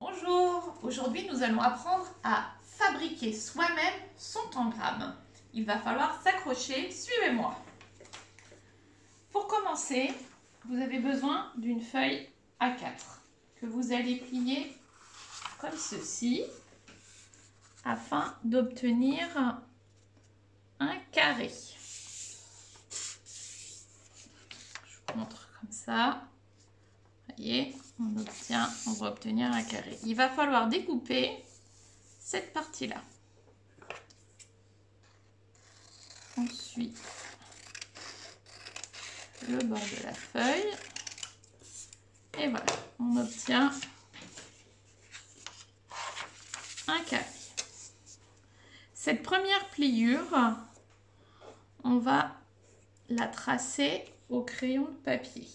Bonjour, aujourd'hui nous allons apprendre à fabriquer soi-même son tangram. Il va falloir s'accrocher, suivez-moi. Pour commencer, vous avez besoin d'une feuille A4 que vous allez plier comme ceci afin d'obtenir un carré. Je vous montre comme ça. Voyez, on va obtenir un carré. Il va falloir découper cette partie-là. Ensuite, le bord de la feuille. Et voilà, on obtient un carré. Cette première pliure, on va la tracer au crayon de papier.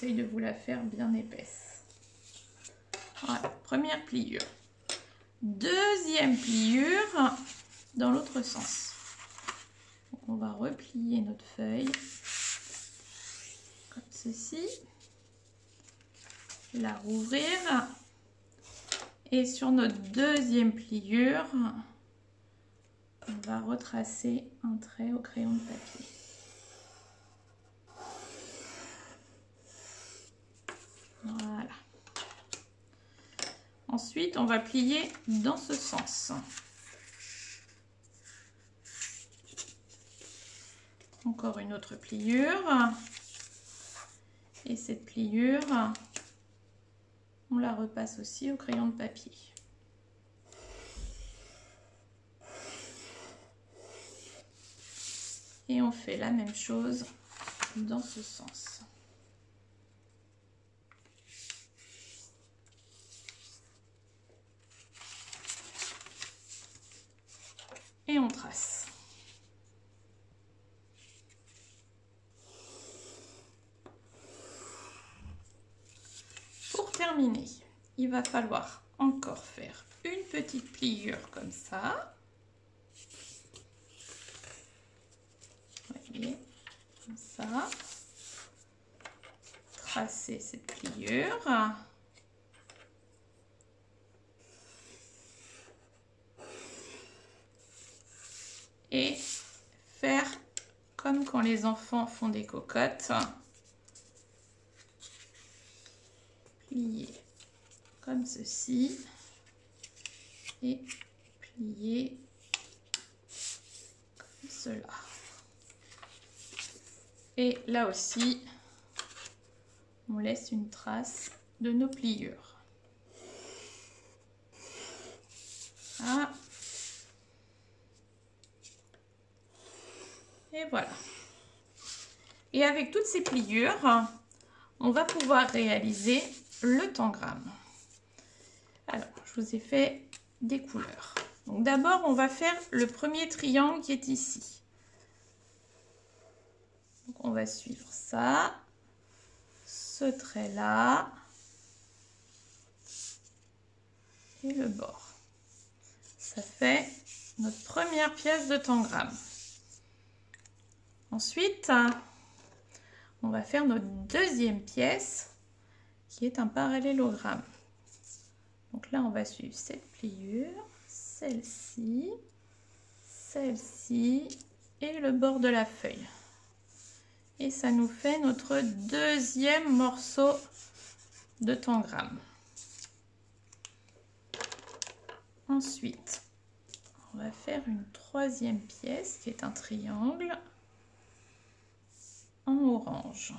J'essaye de vous la faire bien épaisse. Voilà, première pliure. Deuxième pliure dans l'autre sens. Donc on va replier notre feuille comme ceci. La rouvrir. Et sur notre deuxième pliure, on va retracer un trait au crayon de papier. Voilà. Ensuite, on va plier dans ce sens. Encore une autre pliure. Et cette pliure, on la repasse aussi au crayon de papier. Et on fait la même chose dans ce sens. Et on trace. Pour terminer, il va falloir encore faire une petite pliure comme ça. Voyez, comme ça. Tracer cette pliure. Et faire comme quand les enfants font des cocottes. Plier comme ceci et plier comme cela. Et là aussi, on laisse une trace de nos pliures. Ah. Et voilà. Et avec toutes ces pliures, on va pouvoir réaliser le tangram. Alors, je vous ai fait des couleurs. Donc d'abord, on va faire le premier triangle qui est ici. Donc on va suivre ça, ce trait-là et le bord. Ça fait notre première pièce de tangram. Ensuite, on va faire notre deuxième pièce qui est un parallélogramme. Donc là, on va suivre cette pliure, celle-ci, celle-ci et le bord de la feuille. Et ça nous fait notre deuxième morceau de tangram. Ensuite, on va faire une troisième pièce qui est un triangle en orange.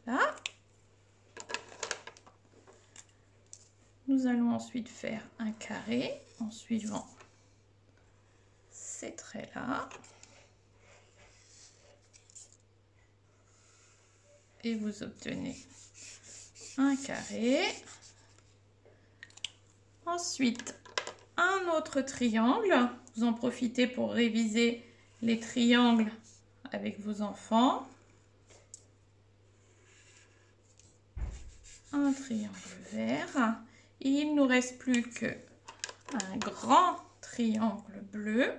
Là. Nous allons ensuite faire un carré en suivant ces traits-là. Et vous obtenez un carré. Ensuite, un autre triangle. Vous en profitez pour réviser les triangles avec vos enfants. Un triangle vert. Et il ne nous reste plus qu'un grand triangle triangle bleu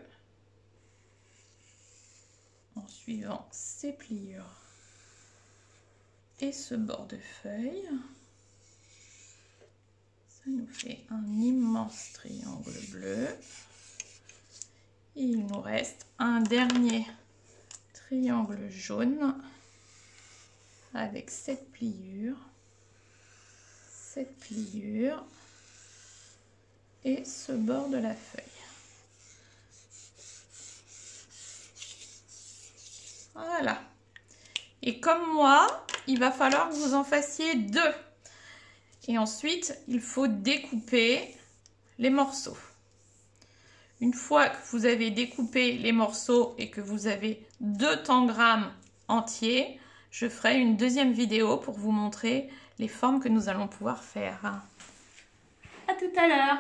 en suivant ces pliures et ce bord de feuille. Ça nous fait un immense triangle bleu. Et il nous reste un dernier triangle jaune avec cette pliure et ce bord de la feuille. Voilà. Et comme moi, il va falloir que vous en fassiez 2. Et ensuite, il faut découper les morceaux. Une fois que vous avez découpé les morceaux et que vous avez 2 tangrammes entiers, je ferai une deuxième vidéo pour vous montrer les formes que nous allons pouvoir faire. À tout à l'heure!